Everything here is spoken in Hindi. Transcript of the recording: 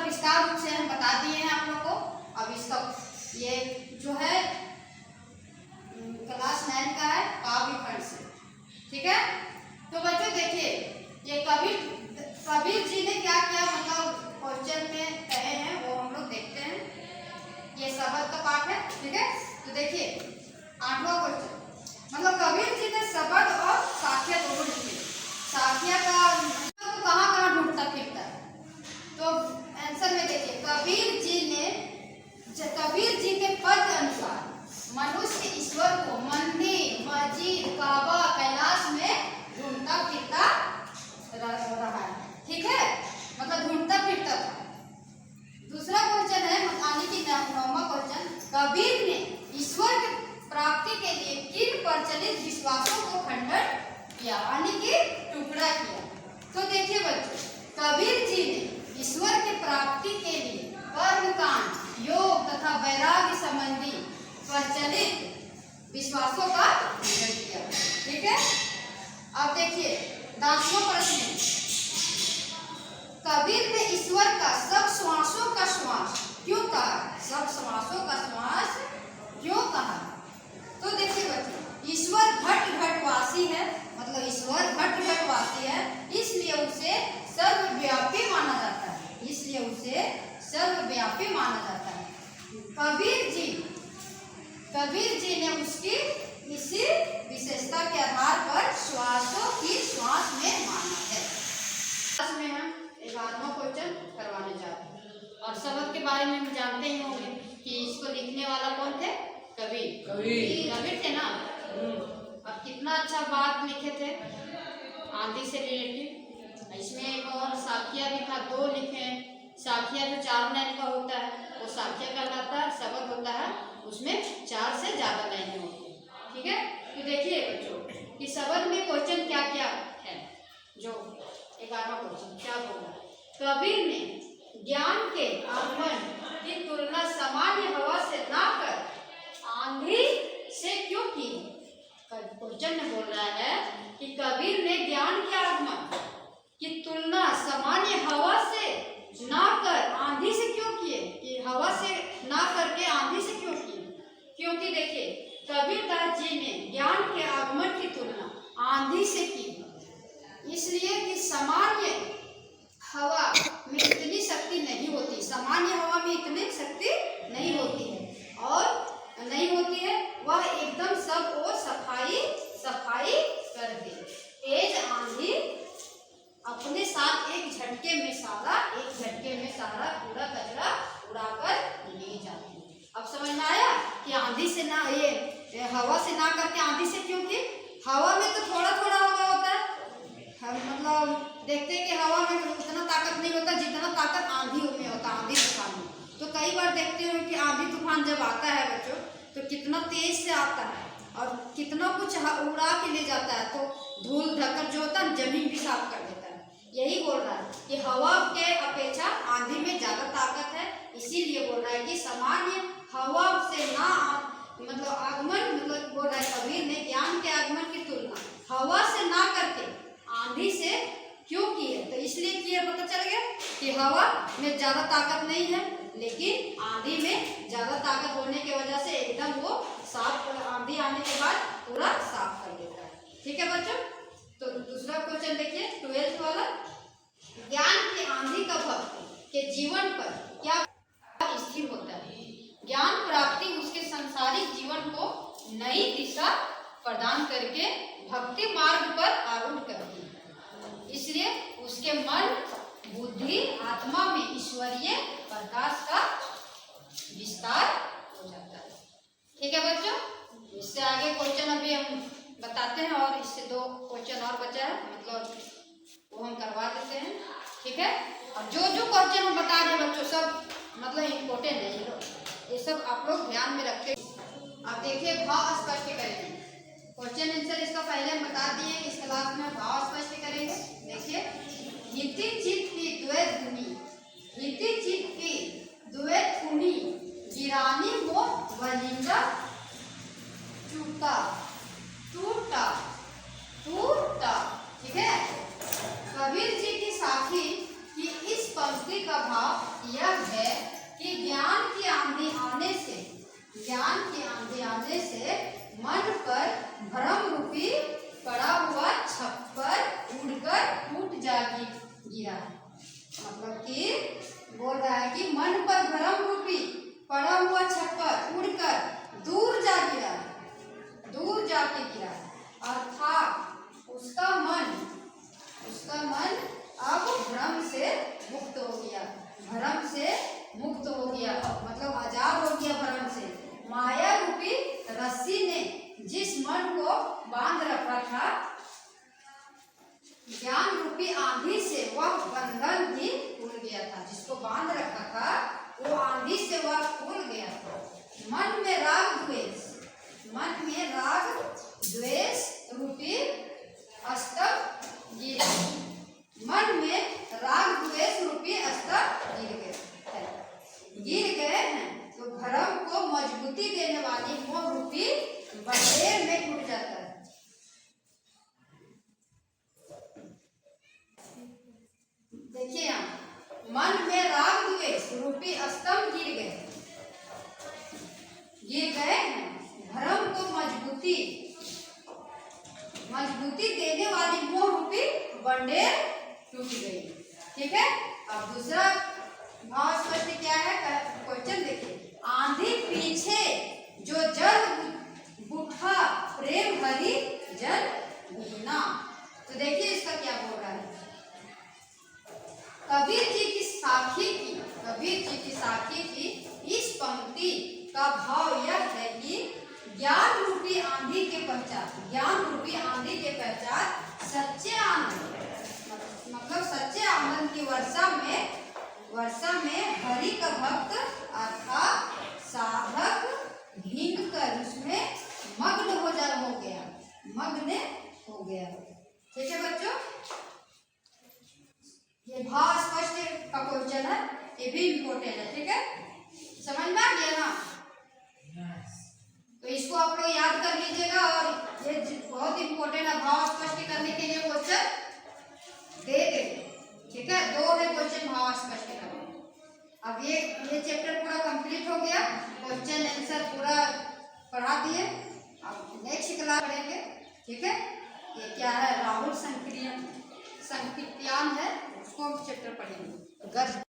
पर विस्तार रूप से हम बता दिए हैं आप लोग को। अब इसका ये जो है क्लास 9 का है काव्य खंड से, ठीक है। तो बच्चों देखिए ये कबीर जी ने क्या क्या मतलब क्वेश्चन में कहे हैं वो हम लोग देखते हैं। ये शब्द का पाठ है, ठीक है। तो देखिए 8वां क्वेश्चन, मतलब कबीर जी ने शब्द और साखिया दोनों लिखे। साखिया का तो कहाँ ढूंढता फिरता है, तो आंसर में देखिए कबीर जी के पद अनुसार मनुष्य ईश्वर को मंदिर, मस्जिद, काबा, कैलाश में ढूंढता फिरता रहा है, ठीक है। मतलब ढूंढता फिरता था। दूसरा क्वेश्चन है यानी कि 9वां क्वेश्चन, कबीर ने ईश्वर की प्राप्ति के लिए किन प्रचलित विश्वासों को खंडन किया यानी कि टुकड़ा किया। तो देखिए बच्चों, कबीर जी ने ईश्वर की प्राप्ति के लिए कर्मकांड, योग तथा वैराग्य संबंधी प्रचलित विश्वासों का खंडन किया, ठीक है। अब देखिए 10वां प्रश्न, कबीर ने ईश्वर का सब श्वासों का श्वास क्यों कहा, सब श्वासों का श्वास क्यों कहा। तो देखिए बच्चों, ईश्वर घट घटवासी है, मतलब ईश्वर घट घटवासी है, इसलिए उसे सर्वव्यापी माना जाता है, इसलिए उसे सर्वव्यापी माना जाता है। कबीर जी ने उसकी इसी विशेषता के आधार पर श्वासों की श्वास में माना है। आज में हम 11वां क्वेश्चन करवाने जा रहे हैं और शब्द के बारे में हम जानते ही होंगे कि इसको लिखने वाला कौन थे, कबीर थे ना। अब कितना अच्छा बात लिखे थे आंधी से रिलेटेड। इसमें एक और साखिया भी था, 2 लिखे हैं। साखिया जो 4 लाइन का होता है वो साखिया कहलाता है, शब्द होता है उसमें 4 से ज्यादा लाइनें होती है, ठीक है। तो देखिए बच्चों कि शब्द में क्वेश्चन क्या क्या है। जो 11वां क्वेश्चन क्या बोला, कबीर ने ज्ञान के आगमन की तुलना सामान्य हवा से ना कर आंधी से क्यों की। क्वेश्चन में बोल रहा है कि कबीर ने ज्ञान के आगमन की तुलना सामान्य हवा से ना कर आंधी से क्यों किए, कि हवा से ना करके आंधी से क्यों किए। क्योंकि देखिए कबीरदास जी ने ज्ञान के आगमन की तुलना आंधी से की, इसलिए कि सामान्य हवा में इतनी शक्ति नहीं होती, सामान्य हवा में इतनी शक्ति नहीं होती है और नहीं होती है वह एकदम सब और सफाई कर दे। तेज आंधी अपने साथ एक झटके में सारा कूड़ा कचरा उड़ाकर ले जाती है। अब समझ में आया कि आंधी से ना, ये हवा से ना करके आंधी से क्यों की। हवा में तो थोड़ा थोड़ा हवा होता है, हम मतलब देखते हैं कि हवा में उतना ताकत नहीं होता जितना ताकत आंधी में होता है, आंधी तूफान में। तो कई बार देखते हो कि आंधी तूफान जब आता है बच्चों तो कितना तेज से आता है और कितना कुछ उड़ा के ले जाता है, तो धूल धक्कर जो होता है जमीन भी साफ कर देता है। यही बोल रहा है कि हवा के अपेक्षा आंधी में ज्यादा ताकत है, इसीलिए बोल रहा है कि सामान्य हवा से ना मतलब आगमन, मतलब बोल रहा है कबीर ने ज्ञान के आगमन की तुलना हवा से ना करके आंधी से क्यों की है। तो इसलिए किया, पता चल गया कि हवा में ज्यादा ताकत नहीं है लेकिन आंधी में ज्यादा ताकत होने की वजह से एकदम वो साफ, आंधी आने के बाद पूरा साफ कर देता है, ठीक है बच्चों। तो दूसरा क्वेश्चन देखिए 12th वाला, ज्ञान की आंधी का भक्त के जीवन पर क्या स्थिर होता है। ज्ञान प्राप्ति उसके सांसारिक जीवन को नई दिशा प्रदान करके भक्ति मार्ग पर आरूढ़ करती है, इसलिए उसके मन, बुद्धि, आत्मा में ईश्वरीय प्रकाश का विस्तार हो जाता है, ठीक है बच्चों। इससे आगे क्वेश्चन अभी हम बताते हैं और इससे 2 क्वेश्चन और बचा है, मतलब वो हम करवा देते हैं, ठीक है। और जो जो क्वेश्चन हम बता रहे हैं बच्चों सब मतलब इम्पोर्टेंट है, ये सब आप लोग ध्यान में रखें। अब देखिए भाव स्पष्ट करेंगे, क्वेश्चन आंसर इसका पहले हम बता दिए, इस क्लास में भाव स्पष्ट करेंगे। देखिए हिति चित्त की द्वैत धुनी गिरानी वो वलिंगा टूटा, ठीक है। कबीर जी की साखी की इस पंक्ति का भाव ज्ञान की आंधी आने से मन पर भ्रम रूपी पड़ा हुआ छप्पर उड़कर टूट जा गिरा। मतलब कि बोल रहा है कि मन पर भ्रम रूपी पड़ा हुआ छप्पर उड़कर दूर जा गिरा, दूर जाके गिरा। अर्थात उसका मन अब भ्रम से मुक्त हो गया, भ्रम से मुक्त हो गया, मतलब आजाद हो गया भ्रम से। माया रूपी रस्सी ने जिस मन को बांध रखा था, ज्ञान रूपी आंधी से वह बंधन भी खुल गया था। जिसको बांध रखा था वो आंधी से वह खुल गया था। मन में राग द्वेष रूपी अस्तर गिर, मन में राग द्वेष रूपी अस्तर गिर गए हैं तो भ्रम को मजबूती देने वाली मोह रूपी बंधेर में टूट जाता है। देखिए यहाँ मन में राग द्वेष रूपी स्तंभ गिर गए हैं, भ्रम को मजबूती देने वाली मोह रूपी बंडेर टूट गई। ठीक है, अब दूसरा भाव स्पष्ट क्या है क्वेश्चन देखिए। आंधी पीछे जो जल बुठा प्रेम हरि जल भीना। तो देखिए इसका क्या बोल रहा है। कबीर जी की साखी की इस पंक्ति का भाव यह है कि ज्ञान रूपी आंधी के पश्चात सच्चे आनंद, मतलब सच्चे आनंद की वर्षा में हरि का भक्त अर्थात साधक भीग कर उसमें मग्न हो गया। ठीक है बच्चों, ये भाव स्पष्ट का क्वेश्चन है, ये भी इम्पोर्टेंट है। ठीक है, समझ में आ गया ना? तो इसको आप लोग याद कर लीजिएगा और ये बहुत इम्पोर्टेंट है। भाव स्पष्ट करने के लिए क्वेश्चन दे दे। ठीक है, 2 है क्वेश्चन भाव स्पष्ट करने। अब ये चैप्टर पूरा कंप्लीट हो गया, क्वेश्चन आंसर पूरा पढ़ा दिए। अब नेक्स्ट क्लास पढ़ेंगे। ठीक है, ये क्या है, राहुल संक्रियन है, उसको हम चैप्टर पढ़ेंगे।